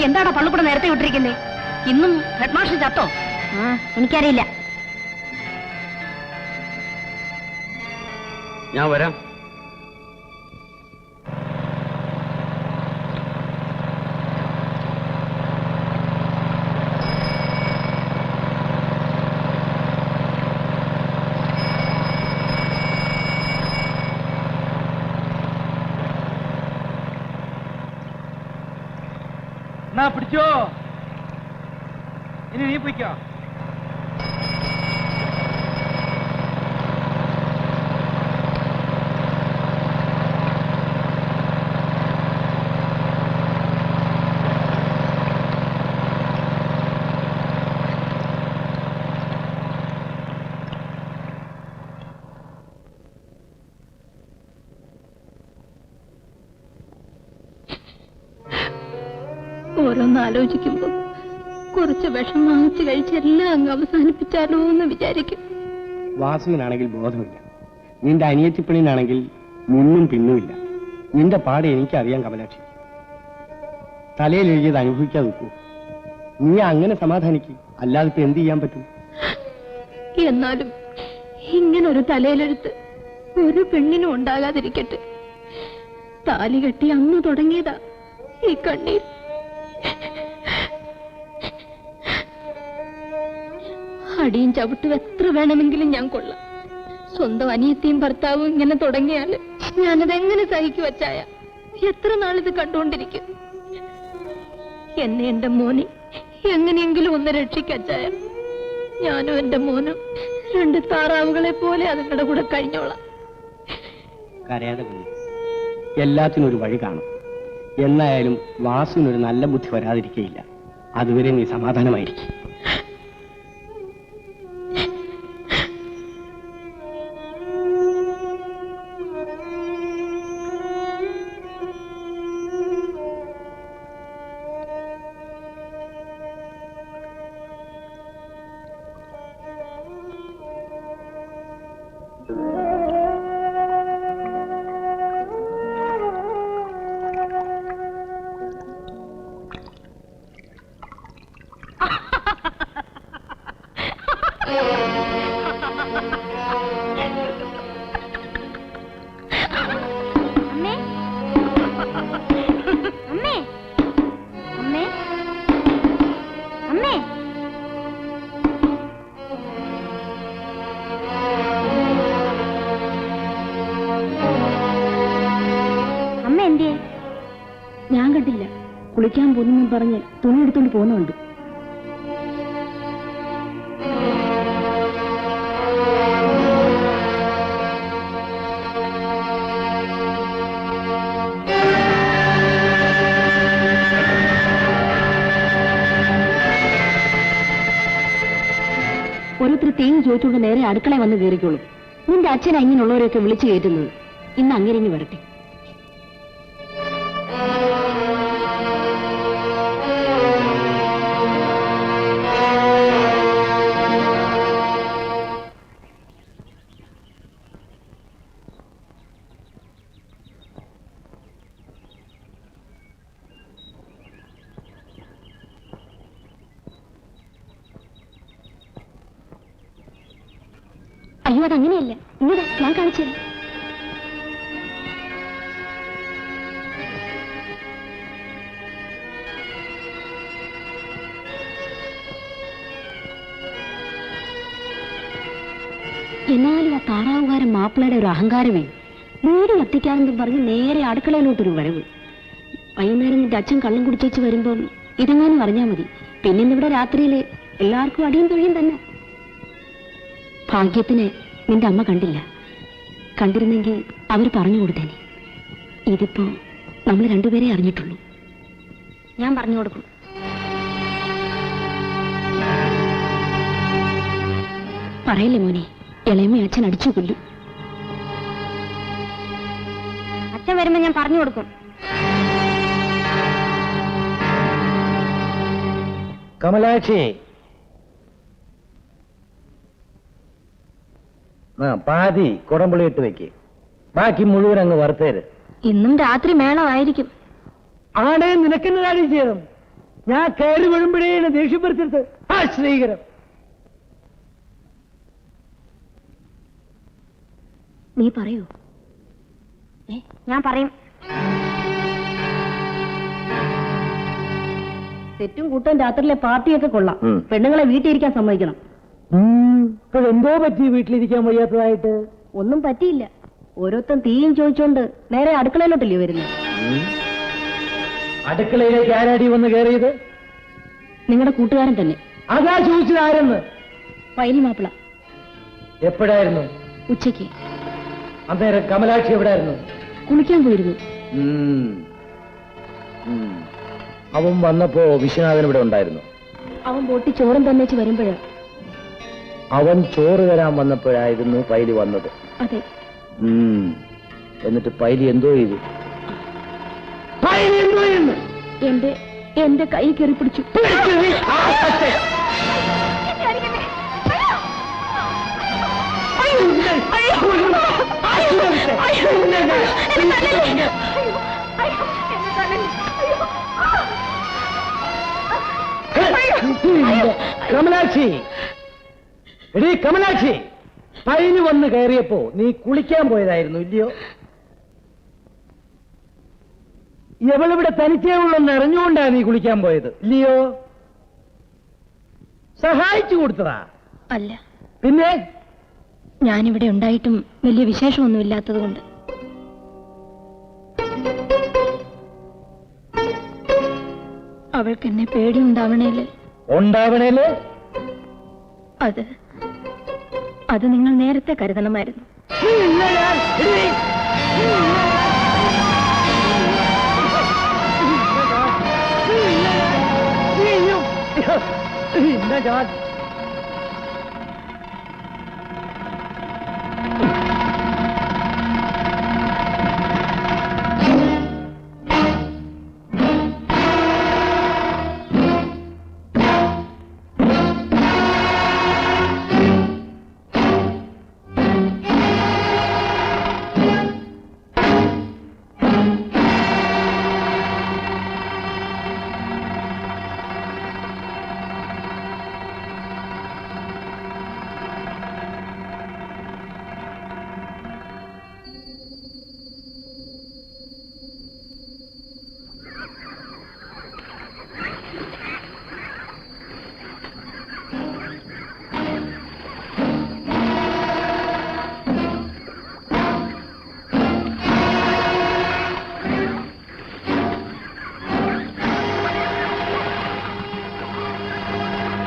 എന്താടാ പള്ളിക്കൂടെ നേരത്തെ വിട്ടിരിക്കുന്നേ? ഇന്നും ഹെഡ് മാസ്റ്റർ ചത്തോ? എനിക്കറിയില്ല. ഞാൻ വരാം. പിടിച്ചോ, ഇനി നീ പിടിക്കോ. ഓരോന്ന് ആലോചിക്കുമ്പോ കുറച്ച് വിഷം വാങ്ങിച്ചു കഴിച്ചെല്ലാം അങ്ങ് അവസാനിപ്പിച്ചാലോ എന്ന് വിചാരിക്കും. വാസുവിനാണെങ്കിൽ ബോധമില്ല, നിന്റെ അനിയത്തിപ്പണിനാണെങ്കിൽ മുന്നും പിന്നുമില്ല. നിന്റെ പാടെ എനിക്കറിയാം കമലാക്ഷി. തലയിൽ എഴുതിയത് അനുഭവിക്കാതെ നിൽക്കൂ. നീ അങ്ങനെ സമാധാനിക്കും, അല്ലാതെ ഇപ്പൊ എന്ത് ചെയ്യാൻ പറ്റും? എന്നാലും ഇങ്ങനൊരു തലയിലെടുത്ത് ഒരു പെണ്ണിനും ഉണ്ടാകാതിരിക്കട്ടെ. താലി കെട്ടി അന്ന് തുടങ്ങിയതാ ഈ കണ്ണീർ. അടിയും ചവിട്ടും എത്ര വേണമെങ്കിലും ഞാൻ കൊള്ളാം. സ്വന്തം അനിയത്തിയും ഭർത്താവും ഇങ്ങനെ തുടങ്ങിയാല് ഞാനതെങ്ങനെ സഹിക്കു വച്ചായ? എത്ര നാളിത് കണ്ടുകൊണ്ടിരിക്കും? എന്നെ എന്റെ മോനെ എങ്ങനെയെങ്കിലും ഒന്ന് രക്ഷിക്കച്ചായ. ഞാനും എന്റെ മോനും രണ്ട് താറാവുകളെ പോലെ അതുങ്ങളുടെ കൂടെ കഴിഞ്ഞോളാം. കരയാതെ പോയി, എല്ലാത്തിനും ഒരു വഴി കാണും. എന്നായാലും വാസുവിനൊരു നല്ല ബുദ്ധി വരാതിരിക്കയില്ല. അതുവരെ നീ സമാധാനമായിരിക്കും. ഞാൻ കണ്ടില്ല. കുളിക്കാൻ പോകുന്നു പറഞ്ഞ് തുണി എടുത്തോണ്ട് പോകുന്നുണ്ട്. ഓരോരുത്തർ തേങ്ങ ചോദിച്ചുകൊണ്ട് നേരെ അടുക്കള വന്ന് കയറിക്കോളും. നിന്റെ അച്ഛൻ ഇങ്ങനെയുള്ളവരെയൊക്കെ വിളിച്ചു കയറ്റുന്നത്. ഇന്ന് അങ്ങനെ വരട്ടെ. അയ്യോ, അതങ്ങനെയല്ല. ഇങ്ങനെ ഞാൻ കാണിച്ചു. എന്നാലും ആ താറാവുകാരൻ മാപ്പിളയുടെ ഒരു അഹങ്കാരമേ. വീട് കത്തിക്കാനെന്നും പറഞ്ഞ് നേരെ അടുക്കളയിലോട്ടൊരു വരവ്. വൈകുന്നേരം നിന്റെ അച്ഛൻ കള്ളം കുടിച്ചേച്ച് വരുമ്പം ഇതെങ്ങാനും അറിഞ്ഞാൽ മതി. പിന്നെ ഇന്നിവിടെ രാത്രിയിൽ എല്ലാവർക്കും അടിയും തൊഴിയും തന്നെ. ഭാഗ്യത്തിന് നിന്റെ അമ്മ കണ്ടില്ല. കണ്ടിരുന്നെങ്കിൽ അവർ പറഞ്ഞു കൊടുത്തേനെ. ഇതിപ്പോ നമ്മൾ രണ്ടുപേരെ അറിഞ്ഞിട്ടുള്ളൂ. ഞാൻ പറഞ്ഞു കൊടുക്കും. പറയില്ലേ മോനെ, ഇളയമ്മ അച്ഛൻ അടിച്ചു കൊല്ലും. അച്ഛൻ വരുമ്പോ ഞാൻ പറഞ്ഞു കൊടുക്കും. കമലാക്ഷി, പാതി കുടംപുളി ഇട്ട് വെക്ക്, ബാക്കി മുഴുവൻ അങ്ങ് വറുത്തേര്. ഇന്നും രാത്രി മേളമായിരിക്കും. ആടെ നിനക്കെന്നെ കാര്യം ചെയ്യണം. ഞാൻ കയറി വീഴുമ്പോഴേ എന്നെ ദേഷ്യപ്പെടുത്തരുത്. ആ ശ്രീകരം, നീ പറയൂ. ഞാൻ പറയും. തെറ്റും കൂട്ടും രാത്രിയിലെ പാർട്ടിയൊക്കെ കൊള്ളാം. പെണ്ണുങ്ങളെ വീട്ടിലിരിക്കാൻ സമ്മതിക്കണം. എന്തോ പറ്റി വീട്ടിലിരിക്കാൻ വയ്യാത്തതായിട്ട്? ഒന്നും പറ്റിയില്ല. ഓരോരുത്തൻ തീയും ചോദിച്ചോണ്ട് നേരെ അടുക്കളയിലോട്ടല്ലേ വരുന്നത്. അടുക്കളയിലേക്ക് ആരാടി വന്ന് കയറിയത്? നിങ്ങളുടെ കൂട്ടുകാരൻ തന്നെ. അതാ ചോദിച്ചത് ആരെന്ന്? പൈലി മാപ്പിള. എപ്പോഴായിരുന്നു? ഉച്ചയ്ക്ക്. അന്നേരം കമലാക്ഷി എവിടെയായിരുന്നു? കുളിക്കാൻ പോയിരുന്നു. അവൻ വന്നപ്പോ വിശ്വനാഥൻ ഇവിടെ ഉണ്ടായിരുന്നു. അവൻ ബോട്ടി ചോറും തന്നേച്ച് വരുമ്പോഴ്. അവൻ ചോറ് തരാൻ വന്നപ്പോഴായിരുന്നു പൈലി വന്നത്. അതെ. എന്നിട്ട് പൈലി എന്തോ ചെയ്തു? എന്റെ കൈ കയറി പിടിച്ചു. കമലാക്ഷി, എടീ കമലാക്ഷി, പൈലി വന്ന് കയറിയപ്പോ നീ കുളിക്കാൻ പോയതായിരുന്നു ഇല്ലയോ? എവളിവിടെ തനിച്ചേ ഉള്ളെന്ന് അറിഞ്ഞുകൊണ്ടാ നീ കുളിക്കാൻ പോയത് ഇല്ലയോ? സഹായിച്ചു കൊടുത്തതാ? അല്ല. പിന്നെ? ഞാനിവിടെ ഉണ്ടായിട്ടും വലിയ വിശേഷമൊന്നും ഇല്ലാത്തത് കൊണ്ട്. അവൾക്ക് എന്നെ പേടിയുണ്ടാവണേല്. ഉണ്ടാവണേല്? അത് നിങ്ങൾ നേരത്തെ കരുതണമായിരുന്നു. ഇല്ല ഞാൻ